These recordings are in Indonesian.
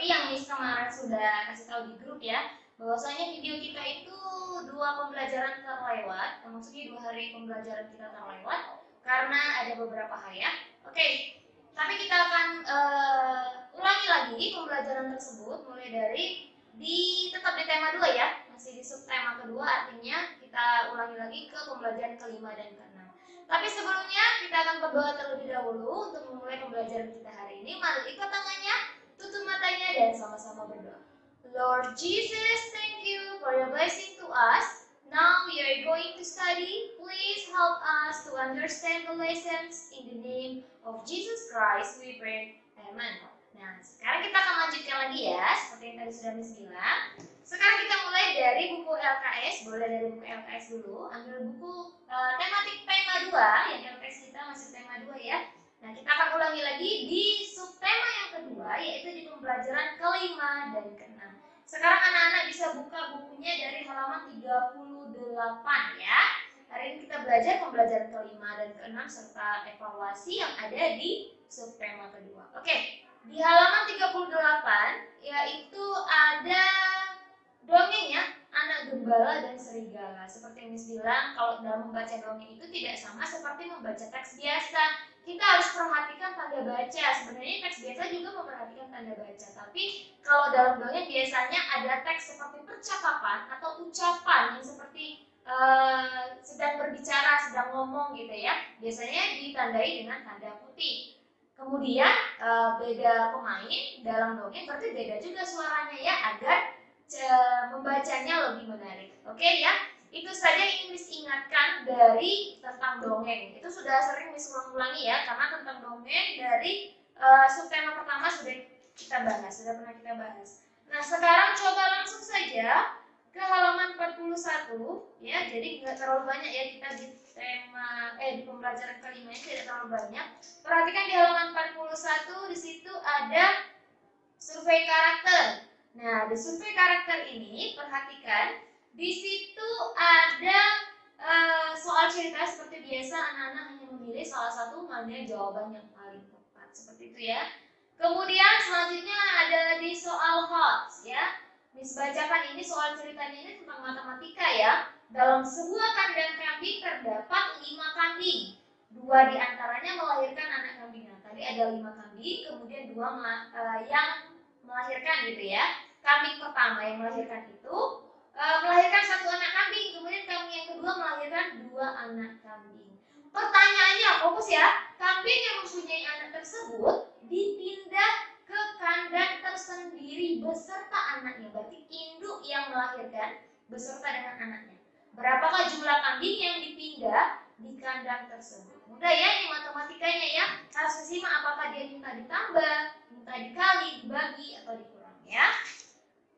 seperti yang Miss kemarin sudah kasih tahu di grup ya, bahwasanya video kita itu 2 pembelajaran terlewat, maksudnya 2 hari pembelajaran kita terlewat karena ada beberapa hal ya. Oke, tapi kita akan ulangi lagi pembelajaran tersebut mulai dari tetap di tema 2 ya, masih di subtema kedua, artinya kita ulangi lagi ke pembelajaran kelima dan keenam. Tapi sebelumnya kita akan berdoa terlebih dahulu untuk memulai pembelajaran kita hari ini. Mari ikat tangannya, tutup matanya dan sama-sama berdoa. Lord Jesus, thank you for your blessing to us. Now we are going to study. Please help us to understand the lessons. In the name of Jesus Christ we pray. Amen. Nah, sekarang kita akan lanjutkan lagi ya, seperti yang tadi sudah Miss bilang. Sekarang kita mulai dari buku LKS, boleh dari buku LKS dulu. Ambil buku tematik tema 2, yang LKS kita masih tema 2 ya. Nah, kita akan ulangi lagi di subtema yang kedua, yaitu di pembelajaran kelima dan keenam. Sekarang anak-anak bisa buka bukunya dari halaman 38 ya. Hari ini kita belajar pembelajaran kelima dan keenam serta evaluasi yang ada di subtema kedua. Oke, di halaman 38 yaitu ada dongengnya Anak Gembala dan Serigala. Seperti yang Miss bilang, kalau dalam membaca dongeng itu tidak sama seperti membaca teks biasa. Kita harus perhatikan tanda baca. Sebenarnya teks biasa juga memperhatikan tanda baca, tapi kalau dalam dongeng biasanya ada teks seperti percakapan atau ucapan yang seperti sedang berbicara, sedang ngomong gitu ya. Biasanya ditandai dengan tanda putih. Kemudian beda pemain dalam dongeng berarti beda juga suaranya ya, agar membacanya lebih menarik. Oke ya, itu saja yang ingin Miss ingatkan dari tentang dongeng. Itu sudah sering Miss ulang-ulangi ya, karena tentang dongeng dari subtema pertama sudah kita bahas, sudah pernah kita bahas. Nah, sekarang coba langsung saja ke halaman 41 ya. Jadi nggak terlalu banyak ya kita di tema di pembelajaran kelima ini, tidak terlalu banyak. Perhatikan di halaman 41, di situ ada survei karakter. Nah, di survei karakter ini perhatikan di situ ada soal cerita seperti biasa, anak-anak hanya memilih salah satu mana jawaban yang paling tepat seperti itu ya. Kemudian selanjutnya ada di soal HOTS ya. Miss bacakan ini soal ceritanya ini tentang matematika ya. Dalam sebuah kandang kambing terdapat 5 kambing. 2 diantaranya melahirkan anak kambing. Nah, tadi ada 5 kambing, kemudian 2 yang melahirkan gitu ya. Kambing pertama yang melahirkan itu melahirkan 1 anak kambing, kemudian kambing yang kedua melahirkan 2 anak kambing. Pertanyaannya fokus ya, kambing yang mempunyai anak tersebut dipindah ke kandang tersendiri beserta anaknya. Berarti induk yang melahirkan beserta dengan anaknya. Berapakah jumlah kambing yang dipindah di kandang tersebut? Mudah ya ini matematikanya ya. Harus disimak apakah dia minta ditambah, minta dikali, dibagi atau dikurangi ya.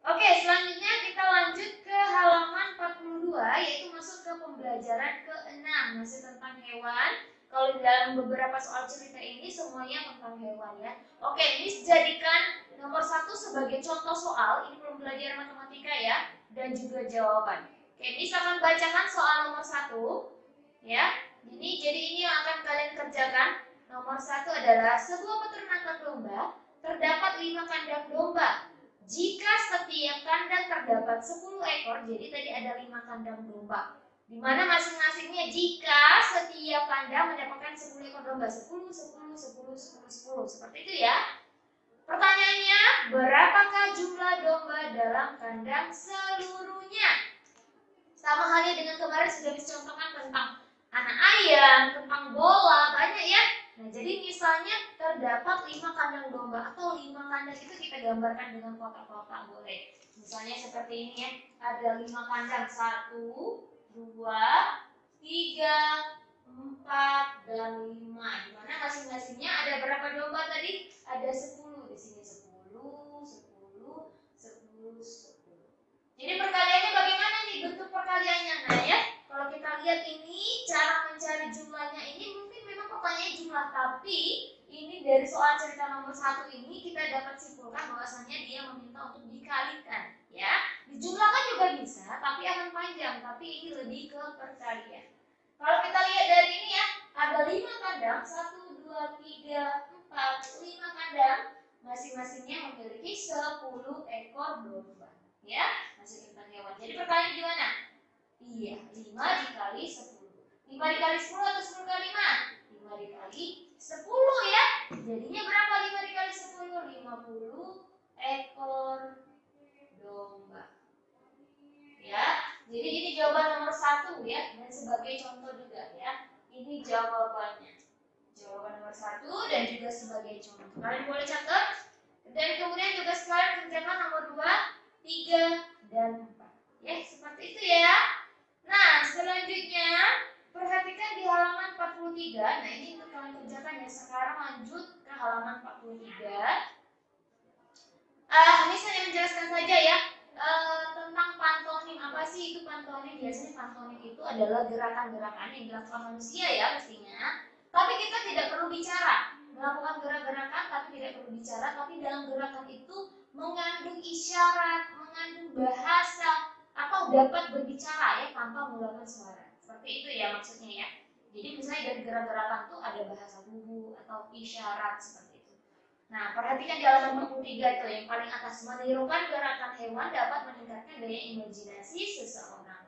Oke, selanjutnya kita lanjut ke halaman 42, yaitu masuk ke pembelajaran ke-6, masih tentang hewan. Kalau di dalam beberapa soal cerita ini semuanya tentang hewan ya. Oke, Miss jadikan nomor 1 sebagai contoh soal. Ini belum belajar matematika ya, dan juga jawaban. Oke, Miss akan bacakan soal nomor 1 ya. Jadi ini yang akan kalian kerjakan. Nomor 1 adalah sebuah peternakan domba, terdapat 5 kandang domba. Jika setiap kandang terdapat 10 ekor, jadi tadi ada 5 kandang domba, di mana masing-masingnya jika setiap kandang mendapatkan 10 ekor domba, 10, 10, 10, 10, 10, seperti itu ya. Pertanyaannya, berapakah jumlah domba dalam kandang seluruhnya? Sama halnya dengan kemarin sudah dicontohkan tentang anak ayam, tentang bola, banyak ya. Nah, jadi misalnya terdapat 5 kandang domba atau 5 kandang itu kita gambarkan dengan kotak-kotak boleh. Misalnya seperti ini ya, ada 5 kandang, 1, 2, 3, 4, dan 5. Di mana masing-masingnya ada berapa domba tadi? Ada 10. Di sini 10, 10, 10, 10. Jadi perkaliannya bagaimana nih bentuk perkaliannya? Nah ya, kalau kita lihat ini cara mencari jumlahnya ini mungkin memang pertanyaannya jumlah, tapi ini dari soal cerita nomor 1 ini kita dapat simpulkan bahwasannya dia meminta untuk dikalikan ya. Dijumlahkan juga bisa, tapi akan panjang, tapi ini lebih ke perkalian. Kalau kita lihat dari ini ya, ada 5 kandang, 1, 2, 3, 4, 5 kandang. masing-masingnya memiliki 10 ekor domba. Ya, masih tentang hewan. Jadi pertanyaan gimana? Iya, 5 dikali 10. 5 dikali 10 atau 10 kali 5? 5 dikali 10 ya. Jadinya berapa 5 dikali 10? 50 ekor domba. Ya, jadi ini jawaban nomor 1 ya. Dan sebagai contoh juga ya. Ini jawabannya. Jawaban nomor 1 dan juga sebagai contoh. Kalian boleh catat. Dan kemudian juga sekarang kerjakan nomor 2, 3, dan 4. Ya, seperti itu ya. Nah, selanjutnya perhatikan di halaman 43. Nah, ini untuk kalian kerjakan ya. Sekarang lanjut ke halaman 43. Ini saya menjelaskan saja ya tentang pantonim. Apa sih itu pantonim? Biasanya pantonim itu adalah gerakan-gerakan yang dilakukan manusia ya pastinya. Tapi kita tidak perlu bicara, melakukan gerak-gerakan tapi tidak perlu bicara. Tapi dalam gerakan itu mengandung isyarat, mengandung bahasa, atau dapat berbicara ya tanpa mengeluarkan suara. Seperti itu ya maksudnya ya. Jadi misalnya dari gerak-gerakan itu ada bahasa tubuh atau isyarat seperti itu. Nah, perhatikan di halaman 43 itu yang paling atas, menirukan gerakan hewan dapat meningkatkan daya imajinasi seseorang.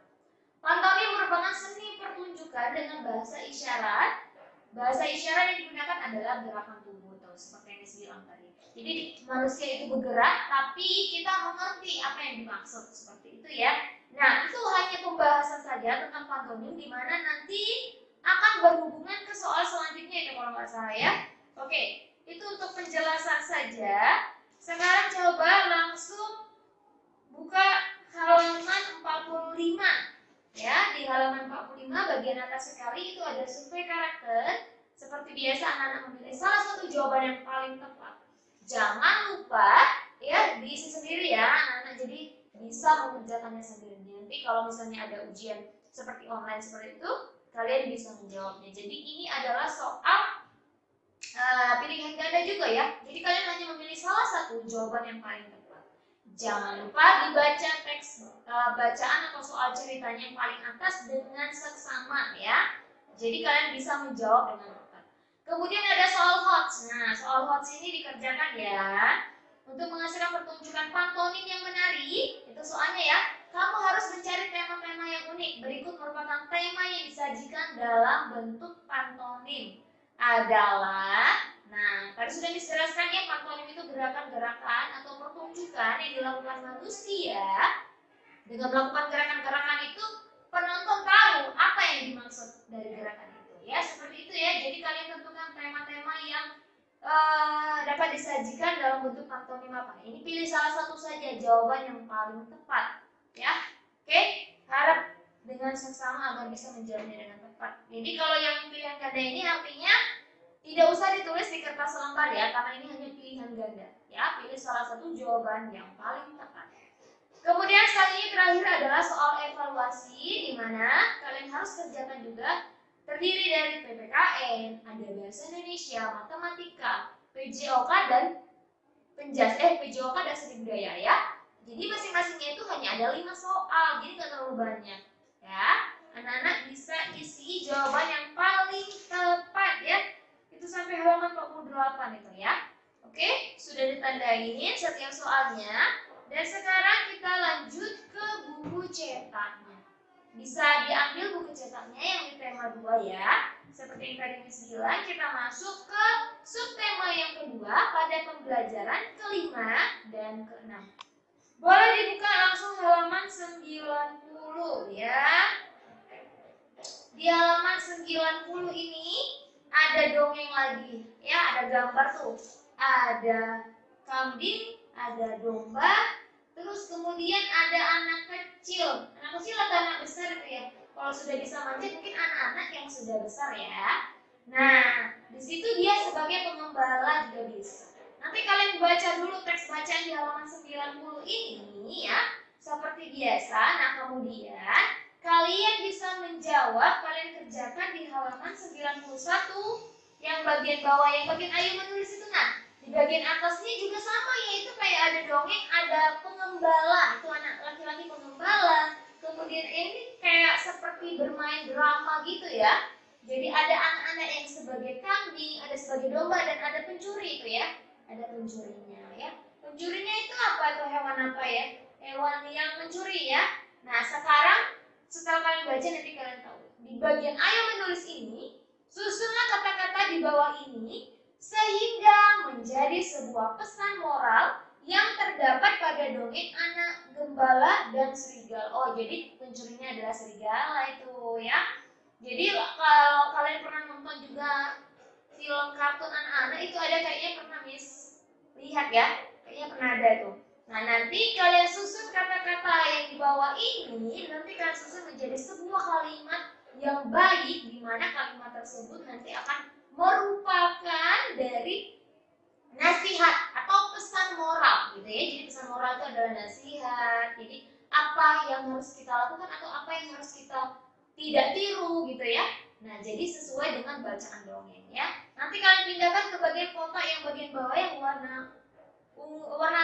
Pantomim merupakan seni pertunjukan dengan bahasa isyarat. Bahasa isyarat yang digunakan adalah gerakan tubuh atau seperti yang disebutkan tadi. Jadi manusia itu bergerak, tapi kita mengerti apa yang dimaksud seperti itu ya. Nah, itu hanya pembahasan saja tentang pantomim, di mana nanti akan berhubungan ke soal selanjutnya itu kalau nggak salah ya. Oke, itu untuk penjelasan saja. Sekarang coba langsung buka halaman 45. Ya, di halaman 45 bagian atas sekali itu ada survei karakter. Seperti biasa anak-anak memilih salah satu jawaban yang paling tepat. Jangan lupa ya diisi sendiri ya anak-anak, jadi bisa mengerjakannya sendiri. Nanti kalau misalnya ada ujian seperti online seperti itu, kalian bisa menjawabnya. Jadi ini adalah soal pilihan ganda juga ya. Jadi kalian hanya memilih salah satu jawaban yang paling tepat. Jangan lupa dibaca teks bacaan atau soal ceritanya yang paling atas dengan seksama ya. Jadi kalian bisa menjawab dengan tepat. Kemudian ada soal HOTS. Nah, soal HOTS ini dikerjakan ya. Untuk menghasilkan pertunjukan pantomim yang menarik, itu soalnya ya. Kamu harus mencari tema-tema yang unik. Berikut merupakan tema yang disajikan dalam bentuk pantomim. Adalah, nah tadi sudah dijelaskan ya, pantomim itu gerakan-gerakan atau pertunjukan yang dilakukan manusia. Dengan melakukan gerakan-gerakan itu, penonton tahu apa yang dimaksud dari gerakan itu ya, seperti itu ya. Jadi kalian tentukan tema-tema yang dapat disajikan dalam bentuk pantomim apa. Ini pilih salah satu saja jawaban yang paling tepat ya. Oke, harap dengan seksama agar bisa menjawabnya dengan tepat. Jadi kalau yang pilihan ganda ini artinya tidak usah ditulis di kertas lembar ya, karena ini hanya pilihan ganda. Ya, pilih salah satu jawaban yang paling tepat. Kemudian selanjutnya terakhir adalah soal evaluasi, di mana kalian harus kerjakan juga. Terdiri dari PPKN, ada bahasa Indonesia, matematika, PJOK dan PJOK dan seni budaya ya. Jadi masing-masingnya itu hanya ada 5 soal, jadi nggak terlalu banyak ya. Anak-anak bisa isi jawaban yang paling tepat ya. Itu sampai halaman 48 itu ya. Oke, sudah ditandain setiap soalnya. Dan sekarang kita lanjut ke buku cetaknya. Bisa diambil buku cetaknya yang di tema 2 ya. Seperti yang tadi Miss bilang, kita masuk ke subtema yang kedua pada pembelajaran kelima dan keenam. Boleh dibuka langsung halaman 90 ya. Di halaman 90 ini ada dongeng lagi ya, ada gambar tuh. Ada kambing, ada domba, terus kemudian ada anak kecil. Anak kecil atau anak besar itu ya. Kalau sudah bisa manjat mungkin anak-anak yang sudah besar ya. Nah, di situ dia sebagai pengembala juga bisa. Nanti kalian baca dulu teks bacaan di halaman 90 ini ya. Seperti biasa. Nah, kemudian kalian bisa menjawab, kalian kerjakan di halaman 91 yang bagian bawah, yang bagian ayo menulis itu. Nah, di bagian atasnya juga sama, yaitu kayak ada dongeng, ada pengembala, itu anak laki-laki pengembala. Kemudian ini kayak seperti bermain drama gitu ya. Jadi ada anak-anak yang sebagai kambing, ada sebagai domba, dan ada pencuri itu ya. ada pencurinya ya. Pencurinya itu apa tuh, hewan apa ya? Hewan yang mencuri ya. Nah, sekarang setelah kalian baca nanti kalian tahu. Di bagian ayo menulis ini, susunlah kata-kata di bawah ini sehingga menjadi sebuah pesan moral yang terdapat pada dongeng Anak Gembala dan Serigala. Oh, jadi pencurinya adalah serigala itu ya. Jadi kalau kalian pernah nonton juga film kartun anak-anak itu ada kayaknya pernah lihat ya. Kayaknya pernah ada tuh. Nah, nanti kalian susun kata-kata yang di bawah ini, nanti kalian susun menjadi sebuah kalimat yang baik, di mana kalimat tersebut nanti akan merupakan dari nasihat atau pesan moral gitu ya. Jadi pesan moral itu adalah nasihat. Jadi apa yang harus kita lakukan atau apa yang harus kita tidak tiru gitu ya. Nah, jadi sesuai dengan bacaan dongeng ya. Nanti kalian pindahkan ke bagian kotak yang bagian bawah yang warna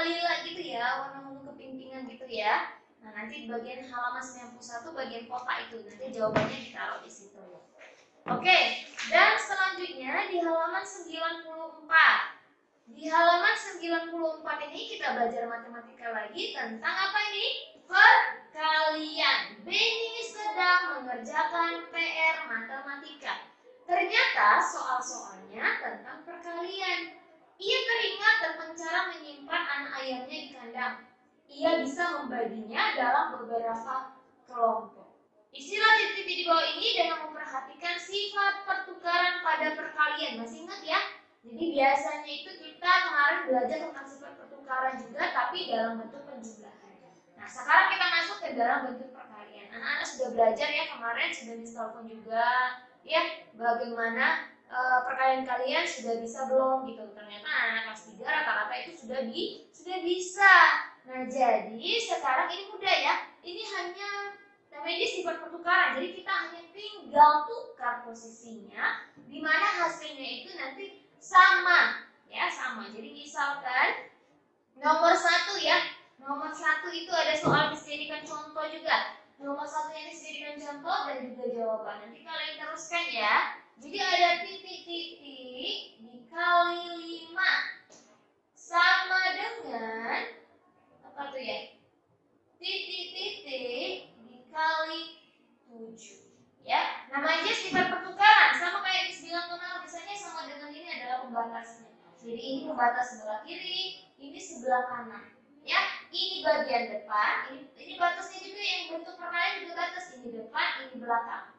lila gitu ya, warna ungu keping-pingan gitu ya. Nah, nanti di bagian halaman 91 bagian kotak itu nanti jawabannya ditaruh di situ. Oke, dan selanjutnya di halaman 94. Di halaman 94 ini kita belajar matematika lagi tentang apa ini? Perkalian. Benny sedang mengerjakan PR matematika. Ternyata soal-soalnya tentang perkalian. Ia teringat tentang cara menyimpan anak ayamnya di kandang. Ia bisa membaginya dalam beberapa kelompok. Istilah titik di bawah ini dengan memperhatikan sifat pertukaran pada perkalian. Masih ingat ya? Jadi biasanya itu kita kemarin belajar tentang sifat pertukaran juga, tapi dalam bentuk penjumlahan. Nah, sekarang kita masuk ke dalam bentuk perkalian. Anak-anak sudah belajar ya kemarin, sudah ditelepon juga ya bagaimana perkalian kalian sudah bisa belum gitu. Ternyata anak kelas 3 rata-rata itu sudah bisa. Nah, jadi sekarang ini mudah ya. Ini hanya namanya sifat pertukaran. Jadi kita hanya tinggal tukar posisinya, di mana hasilnya itu nanti sama ya, sama. Jadi misalkan nomor 1 ya, nomor 1 itu ada soal dijadikan contoh juga. Nomor 1 yang dijadikan contoh dan juga jawaban. Nanti kalian teruskan ya. Jadi ada titik-titik dikali 5 sama dengan apa tuh ya? Titik-titik dikali 7 ya. Namanya sifat pertukaran, sama kayak bilang kemarin, misalnya sama dengan ini adalah pembatasnya. Jadi ini pembatas sebelah kiri, ini sebelah kanan ya. Ini bagian depan, ini batasnya juga yang bentuk perkalian juga batas, ini depan, ini belakang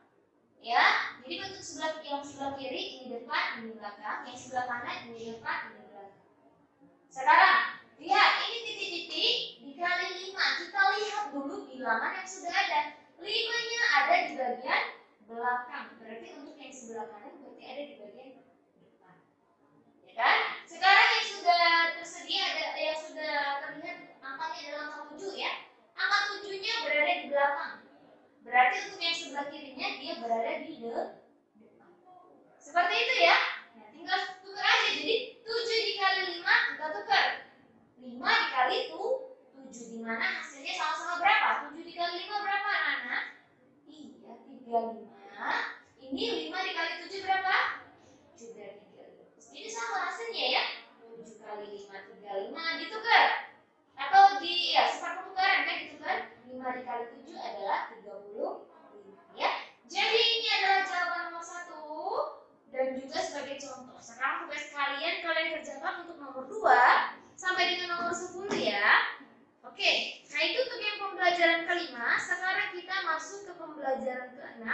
ya. Jadi bentuk yang sebelah kiri ini depan, ini belakang, yang sebelah kanan ini depan, ini belakang. Sekarang lihat, ini titik-titik dikali 5. Kita lihat dulu bilangan yang sudah ada. 5-nya ada di bagian belakang. Berarti untuk yang sebelah kanan berarti ada di bagian depan. Ya kan? Sekarang yang sudah tersedia yang sudah terlihat angkanya adalah angka 7 ya. Angka 7-nya berada di belakang. Berarti untuk yang sebelah kirinya dia berada di depan. Seperti itu ya. Nah, tinggal tukar aja. Jadi 7 dikali 5 kita tukar. 5 dikali 7, di mana hasilnya sama-sama berapa? 7 dikali 5 berapa anak-anak? Iya, 35. Ini 5 dikali 7 berapa? Juga 35. Jadi sama hasilnya ya. 7 kali 5 35 ditukar. Atau sifat pertukaran kan ditukar. 5 dikali 7 adalah 35 ya. Jadi ini adalah jawaban nomor 1 dan juga sebagai contoh. Sekarang tugas kalian kerjakan untuk nomor 2 sampai dengan nomor 10 ya. Oke, nah itu untuk yang pembelajaran kelima. Sekarang kita masuk ke pembelajaran ke-6.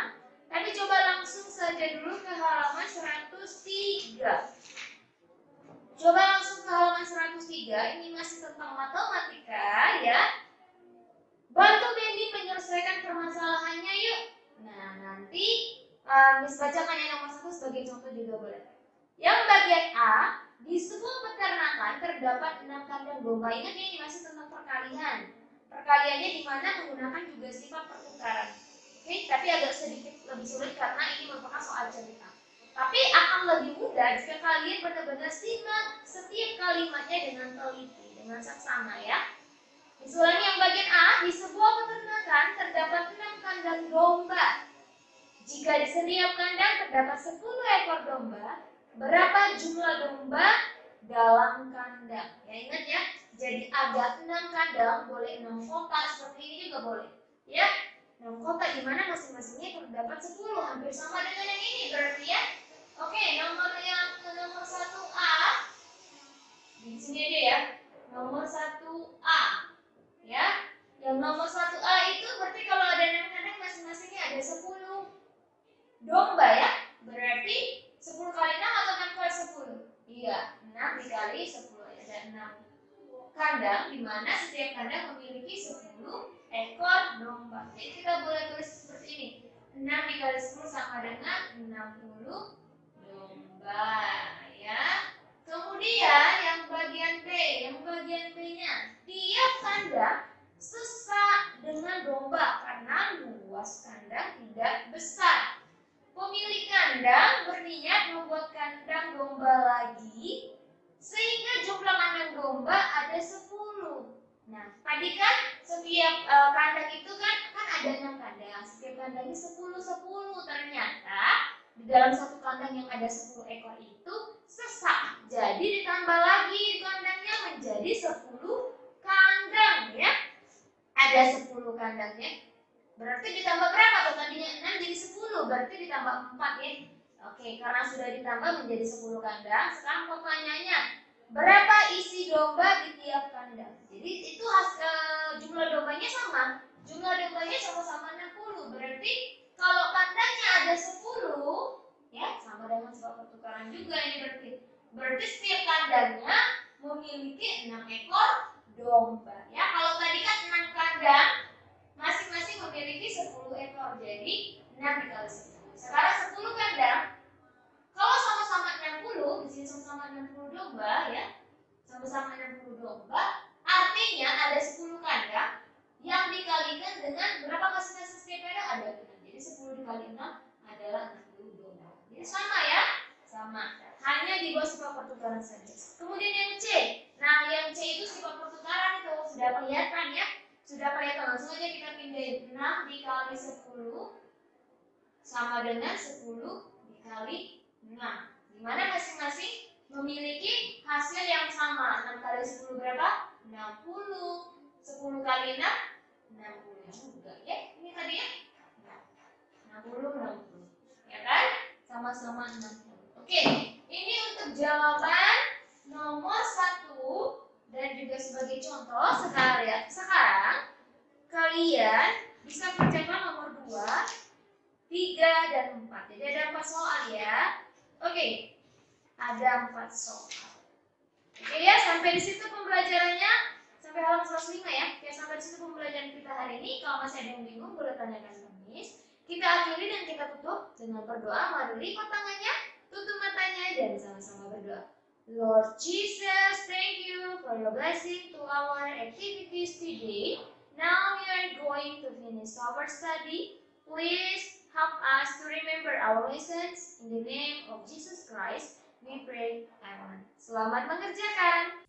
Tapi coba langsung saja dulu ke halaman 103. Coba langsung ke halaman 103. Ini masih tentang matematika ya. Bantu Benny menyelesaikan permasalahannya yuk. Nah, nanti Miss bacakan yang nomor 1 sebagai contoh juga boleh. Yang bagian A, di sebuah peternakan terdapat 6 kandang domba. Ingat ya, ini masih tentang perkalian. Perkaliannya di mana menggunakan juga sifat pertukaran. Oke, tapi agak sedikit lebih sulit karena ini merupakan soal cerita. Tapi akan lebih mudah jika kalian benar-benar simak setiap kalimatnya dengan teliti, dengan seksama ya. Ulangi yang bagian A, di sebuah peternakan terdapat 6 kandang domba. Jika di setiap kandang terdapat 10 ekor domba, berapa jumlah domba dalam kandang. Ya ingat ya. Jadi ada 6 kandang, boleh 6 kotak seperti ini juga boleh. Ya, 6 kotak di mana masing-masingnya terdapat 10, hampir sama dengan yang ini berarti ya. Oke, nomor 1A di sini aja ya. Nomor 1A. Ya. Yang nomor 1A itu berarti kalau ada 6 kandang masing-masingnya ada 10 domba ya. Berarti 10 kali 6 atau 6 kali 10? Iya, 6 dikali 10 ada 6 kandang di mana setiap kandang memiliki 10 ekor domba. Jadi kita boleh tulis seperti ini. 6 dikali 10 sama dengan 60 domba ya. Kemudian yang bagian B-nya, tiap kandang sesak dengan domba karena luas kandang tidak besar. Pemilik kandang berniat membuat kandang domba lagi sehingga jumlah kandang domba ada 10. Nah, tadi kan setiap kandang itu kan ada 6 kandang. Setiap kandangnya 10. Ternyata di dalam satu kandang yang ada 10 ekor itu sesak. Jadi ditambah lagi kandangnya menjadi 10 kandang ya. Ada 10 kandangnya. Berarti ditambah berapa tuh? Tadinya 6 jadi 10, berarti ditambah 4 ya. Oke, karena sudah ditambah menjadi 10 kandang, sekarang pertanyaannya, berapa isi domba di tiap kandang? Jadi itu jumlah dombanya sama. Jumlah dombanya sama-sama 60. Berarti kalau kandangnya ada 10, ya sama dengan soal pertukaran juga ini berarti. Berarti setiap kandangnya memiliki 6 ekor domba. Ya, kalau tadi kan 6 kandang masing-masing memiliki 10 ekor. Jadi 6 dikali 10. Sekarang 10 kandang. Kalau sama-sama 60, di sini sama-sama 60 domba ya. Sama-sama 60 domba, artinya ada 10 kandang yang dikalikan dengan berapa masing-masing setiap kandang ada 6. Jadi 10 dikali 6 adalah 60 domba. Jadi sama ya? Sama. Hanya di bawah sifat pertukaran saja. Kemudian yang C. Nah, yang C itu sifat pertukaran itu sudah kelihatan ya. Sudah kelihatan, langsung aja kita pindahin. 6 dikali 10 sama dengan 10 dikali 6. Dimana masing-masing memiliki hasil yang sama. 6 kali 10 berapa? 60. 10 kali 6 60 juga ya. Ini tadi ya 60. Ya kan? Sama-sama 60. Oke, ini untuk jawaban nomor 1 dan juga sebagai contoh sekarang kalian bisa kerjakan nomor 2, 3 dan 4. Jadi ada 4 soal ya. Oke. Ada 4 soal. Oke ya, sampai di situ pembelajarannya. Sampai halaman 105 ya. Oke, sampai di situ pembelajaran kita hari ini. Kalau masih ada yang bingung boleh tanyakan ke Miss. Kita akhiri dan kita tutup dengan berdoa. Mari lipat tangannya, tutup matanya dan sama-sama berdoa. Lord Jesus, thank you for your blessing to our activities today. Now we are going to finish our study. Please help us to remember our lessons. In the name of Jesus Christ, we pray. Amen. Selamat mengerjakan.